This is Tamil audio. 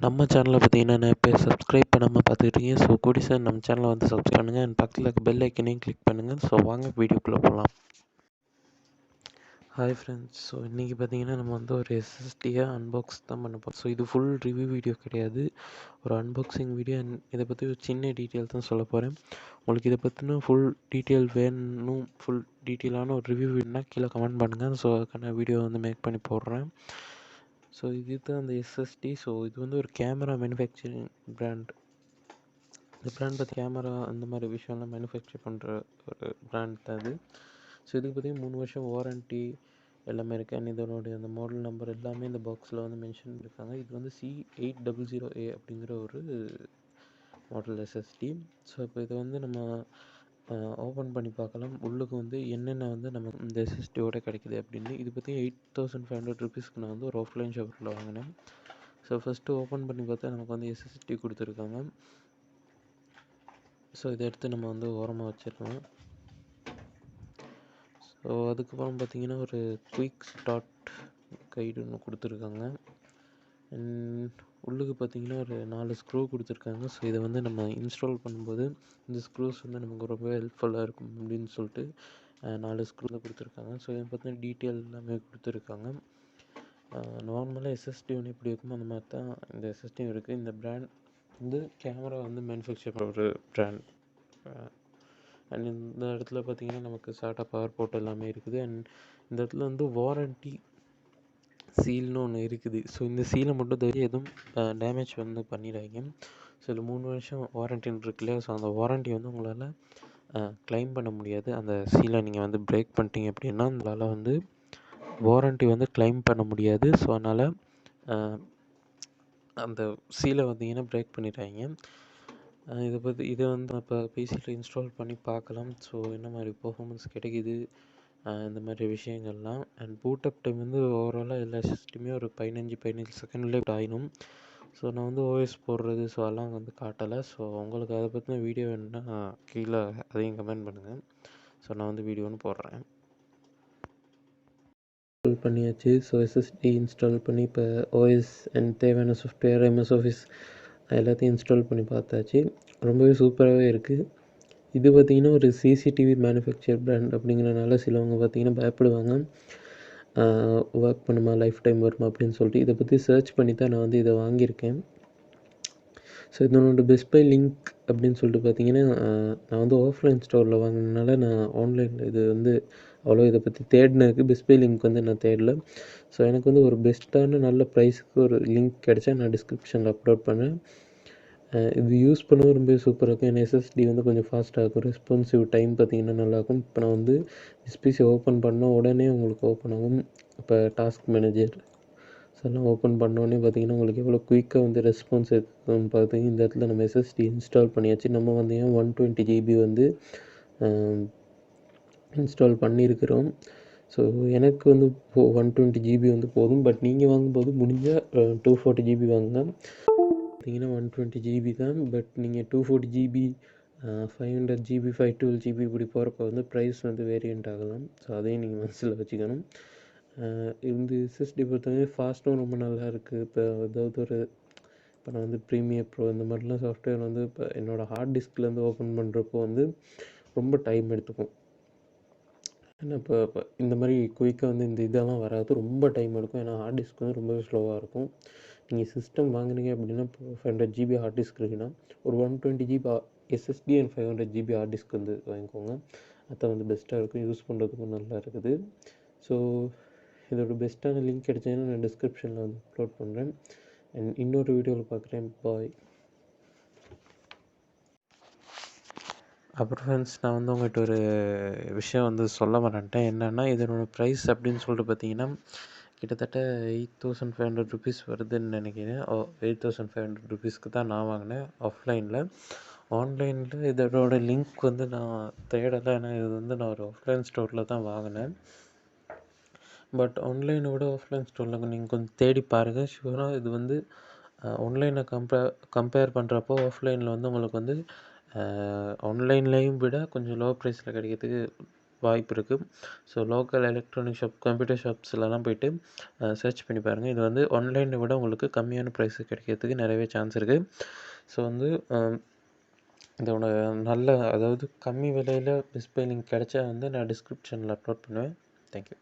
நம்ம சேனலை பார்த்தீங்கன்னா நிறைய பேர் சப்ஸ்கிரைப் பண்ணாமல் பார்த்துக்கிட்டீங்க. ஸோ கூடி சார் நம்ம சேனலை வந்து சப்ஸ்கிரைப் பண்ணுங்கள் அண்ட் பக்கத்தில் இருக்க பெல் ஐக்கனையும் கிளிக் பண்ணுங்கள். ஸோ வாங்க வீடியோக்குள்ளே போகலாம். ஹாய் ஃப்ரெண்ட்ஸ், ஸோ இன்றைக்கி பார்த்தீங்கன்னா நம்ம வந்து ஒரு எஸ்எஸ்டியை அன்பாக்ஸ் தான் பண்ண போகிறோம். ஸோ இது ஃபுல் ரிவ்யூ வீடியோ கிடையாது, ஒரு அன்பாக்சிங் வீடியோ. அண்ட் இதை பற்றி ஒரு சின்ன டீட்டெயில் தான் சொல்ல போகிறேன். உங்களுக்கு இதை பற்றின ஃபுல் டீட்டெயில் வேணும், ஃபுல் டீட்டெயிலான ஒரு ரிவ்யூ வேணும்னா கீழே கமெண்ட் பண்ணுங்கள். ஸோ அதுக்கான வீடியோ வந்து மேக் பண்ணி போடுறேன். ஸோ இது தான் அந்த எஸ்எஸ்டி. ஸோ இது வந்து ஒரு கேமரா மேனுஃபேக்சரிங் பிராண்ட். இந்த பிராண்ட் பற்றி கேமரா அந்த மாதிரி விஷயம்லாம் மேனுஃபேக்சர் பண்ணுற ஒரு பிராண்ட் தான் இது. ஸோ இதுக்கு பார்த்திங்கன்னா 3 வருஷம் வாரண்ட்டி எல்லாமே இருக்குது. அண்ட் இதனுடைய அந்த மாடல் நம்பர் எல்லாமே இந்த பாக்ஸில் வந்து மென்ஷன் பண்ணியிருக்காங்க. இது வந்து C800A அப்படிங்கிற ஒரு மாடல் எஸ்எஸ்டி. ஸோ இப்போ இதை வந்து நம்ம ஓப்பன் பண்ணி பார்க்கலாம். உள்ளுக்கு வந்து என்னென்ன வந்து நம்ம இந்த எஸ்எஸ்டியோட கிடைக்குது அப்படின்னு. இது பற்றி 8500 ருபீஸ்க்கு நான் வந்து ஒரு ஆஃப்லைன் ஷாப்பில் வாங்கினேன். ஸோ ஃபஸ்ட்டு ஓப்பன் பண்ணி பார்த்தா நமக்கு வந்து எஸ்எஸ்டி கொடுத்துருக்காங்க. ஸோ இதை எடுத்து நம்ம வந்து ஓரமாக வச்சிடலாம். ஸோ அதுக்கப்புறம் பார்த்திங்கன்னா ஒரு குயிக் ஸ்டார்ட் கைடு ஒன்று கொடுத்துருக்காங்க. அண்ட் உள்ளுக்கு பார்த்திங்கன்னா ஒரு 4 ஸ்க்ரூ கொடுத்துருக்காங்க. ஸோ இதை வந்து நம்ம இன்ஸ்டால் பண்ணும்போது இந்த ஸ்க்ரூஸ் வந்து நமக்கு ரொம்ப ஹெல்ப்ஃபுல்லாக இருக்கும் அப்படின்னு சொல்லிட்டு 4 ஸ்க்ரூ தான் கொடுத்துருக்காங்க. ஸோ இதை பற்றின டீட்டெயில் எல்லாமே கொடுத்துருக்காங்க. நார்மலாக எஸ்எஸ்டி ஒன்று எப்படி இருக்குமோ அந்த மாதிரி தான் இந்த எஸ்எஸ்டியும் இருக்குது. இந்த பிராண்ட் வந்து கேமரா வந்து மேனுஃபேக்சர் பண்ணுற ஒரு பிராண்ட். அண்ட் இந்த இடத்துல பார்த்திங்கன்னா நமக்கு சாட்டா பவர் போர்ட் எல்லாமே இருக்குது. அண்ட் இந்த இடத்துல வந்து வாரண்ட்டி சீல்னு ஒன்று இருக்குது. ஸோ இந்த சீலை மட்டும் தவிர எதுவும் டேமேஜ் வந்து பண்ணிடாதீங்க. ஸோ இதில் 3 வருஷம் வாரண்ட்டின்னு இருக்கு இல்லையா, ஸோ அந்த வாரண்ட்டி வந்து உங்களால் கிளைம் பண்ண முடியாது. அந்த சீலை நீங்கள் வந்து பிரேக் பண்ணிட்டீங்க அப்படின்னா உங்களால் வந்து வாரண்ட்டி வந்து கிளைம் பண்ண முடியாது. ஸோ அதனால் அந்த சீலை வந்தீங்கன்னா பிரேக் பண்ணிடுறாங்க. இதை வந்து இப்போ பிசியில் இன்ஸ்டால் பண்ணி பார்க்கலாம். ஸோ என்ன மாதிரி பர்ஃபார்மன்ஸ் கிடைக்குது இந்த மாதிரி விஷயங்கள்லாம். அண்ட் பூட்டப் டைம் வந்து ஓவராலாக எல்லா சிஸ்டமே ஒரு 15 செகண்ட்லேயே ஆயிடும். ஸோ நான் வந்து ஓஎஸ் போடுறது ஸோ அதெல்லாம் வந்து காட்டலை. ஸோ உங்களுக்கு அதை பற்றின வீடியோ வேணுன்னா கீழே அதையும் கமெண்ட் பண்ணுங்கள். ஸோ நான் வந்து வீடியோன்னு போடுறேன். இன்ஸ்டால் பண்ணியாச்சு. ஸோ எஸ்எஸ்டி இன்ஸ்டால் பண்ணி இப்போ ஓஎஸ் அண்ட் தேவையான சாஃப்ட்வேர் எம்எஸ் ஆஃபீஸ் எல்லாத்தையும் இன்ஸ்டால் பண்ணி பார்த்தாச்சு. ரொம்பவே சூப்பராகவே இருக்குது. இது பார்த்திங்கன்னா ஒரு சிசிடிவி மேனுஃபேக்சர் பிராண்ட் அப்படிங்கிறனால சிலவங்க பார்த்திங்கன்னா பயப்படுவாங்க, ஒர்க் பண்ணுமா, லைஃப் டைம் வருமா அப்படின்னு சொல்லிட்டு. இதை பற்றி சர்ச் பண்ணி தான் நான் வந்து இதை வாங்கியிருக்கேன். ஸோ இதனோட பெஸ்ட் பை லிங்க் அப்படின்னு சொல்லிட்டு பார்த்திங்கன்னா நான் வந்து ஆஃப்லைன் ஸ்டோரில் வாங்கினதுனால நான் ஆன்லைனில் இது வந்து அவ்வளோ இதை பற்றி தேடினதுக்கு பெஸ்ட் பை லிங்க் வந்து நான் தேடல. ஸோ எனக்கு வந்து ஒரு பெஸ்ட்டான நல்ல ப்ரைஸுக்கு ஒரு லிங்க் கிடச்சா நான் டிஸ்கிரிப்ஷனில் அப்லோட் பண்ணேன். இது யூஸ் பண்ணவும் ரொம்ப சூப்பராக இருக்கும். ஏன்னா எஸ்எஸ்டி வந்து கொஞ்சம் ஃபாஸ்ட்டாக இருக்கும். ரெஸ்பான்சிவ் டைம் பார்த்திங்கன்னா நல்லாயிருக்கும். இப்போ நான் வந்து எஸ்பிசி ஓப்பன் பண்ணால் உடனே உங்களுக்கு ஓப்பன் ஆகும். இப்போ டாஸ்க் மேனேஜர் ஸோ எல்லாம் ஓப்பன் பண்ணோடனே பார்த்திங்கன்னா உங்களுக்கு எவ்வளோ குயிக்காக வந்து ரெஸ்பான்ஸ் இருக்குன்னு பார்த்தீங்கன்னா இந்த இடத்துல நம்ம எஸ்எஸ்டி இன்ஸ்டால் பண்ணியாச்சு. நம்ம வந்து 120 GB வந்து இன்ஸ்டால் பண்ணியிருக்கிறோம். ஸோ எனக்கு வந்து 120 GB வந்து போதும். பட் நீங்கள் வாங்கும்போது முடிஞ்சால் 240 GB வாங்குங்க. பார்த்திங்கன்னா 120 GB தான். பட் நீங்கள் 240 GB 500 GB 512 GB இப்படி போகிறப்ப வந்து ப்ரைஸ் வந்து வேரியண்ட் ஆகலாம். ஸோ அதையும் நீங்கள் மனசில் வச்சுக்கணும். இந்த எஸ்எஸ்டி பொறுத்தவரை ஃபாஸ்ட்டும் ரொம்ப நல்லா இருக்குது. இப்போ ஏதாவது ஒரு இப்போ நான் வந்து ப்ரீமியர் ப்ரோ இந்த மாதிரிலாம் சாஃப்ட்வேர் வந்து இப்போ என்னோடய ஹார்ட் டிஸ்க்லேருந்து ஓப்பன் பண்ணுறப்போ வந்து ரொம்ப டைம் எடுத்துக்கும். ஏன்னா இப்போ இந்த மாதிரி குயிக்காக வந்து இந்த இதெல்லாம் வராது, ரொம்ப டைம் எடுக்கும். ஏன்னா ஹார்ட் டிஸ்க் வந்து ரொம்பவே ஸ்லோவாக இருக்கும். நீங்கள் சிஸ்டம் வாங்குனீங்க அப்படின்னா இப்போ 500 GB ஹார்ட் டிஸ்க் இருக்குன்னா ஒரு 120 GB SSD and 500 GB hard disk வந்து வாங்கிக்கோங்க. அதான் வந்து பெஸ்ட்டாக இருக்கும், யூஸ் பண்ணுறதுக்கும் நல்லா இருக்குது. ஸோ இதோட பெஸ்ட்டான லிங்க் கிடைச்சதுன்னா நான் டிஸ்கிரிப்ஷனில் வந்து அப்லோட் பண்ணுறேன். அண்ட் இன்னொரு வீடியோவில் பார்க்குறேன். பாய். அப்புறம் ஃப்ரெண்ட்ஸ், நான் வந்து உங்கள்கிட்ட ஒரு விஷயம் வந்து சொல்ல வரேன்ட்டேன். என்னென்னா இதனோட ப்ரைஸ் அப்படின்னு சொல்லிட்டு பார்த்தீங்கன்னா கிட்டத்தட்ட 8500 ருபீஸ் வருதுன்னு நினைக்கிறேன். 8500 ருபீஸ்க்கு தான் நான் வாங்கினேன் ஆஃப்லைனில். ஆன்லைனில் இதோட லிங்க் வந்து நான் தேடலை. ஏன்னா இது வந்து நான் ஒரு ஆஃப்லைன் ஸ்டோரில் தான் வாங்கினேன். பட் ஆன்லைனை விட ஆஃப்லைன் ஸ்டோரில் நீங்கள் கொஞ்சம் தேடி பாருங்கள். ஷுவராக இது வந்து ஆன்லைனை கம்பேர் பண்ணுறப்போ ஆஃப்லைனில் வந்து உங்களுக்கு வந்து ஆன்லைன்லேயும் விட கொஞ்சம் லோ ப்ரைஸில் கிடைக்கிறதுக்கு வாய்ப்பு இருக்குது. So local electronic shop, computer ஷாப்ஸ்லலாம் போய்ட்டு சர்ச் பண்ணி பாருங்கள். இது வந்து ஆன்லைனை விட உங்களுக்கு கம்மியான ப்ரைஸு கிடைக்கிறதுக்கு நிறையவே சான்ஸ் இருக்குது. ஸோ வந்து இதோட நல்ல, அதாவது கம்மி விலையில் டிஸ்பிளே லிங்க் கிடைச்சா வந்து நான் டிஸ்கிரிப்ஷனில் அப்லோட் பண்ணுவேன். தேங்க்யூ.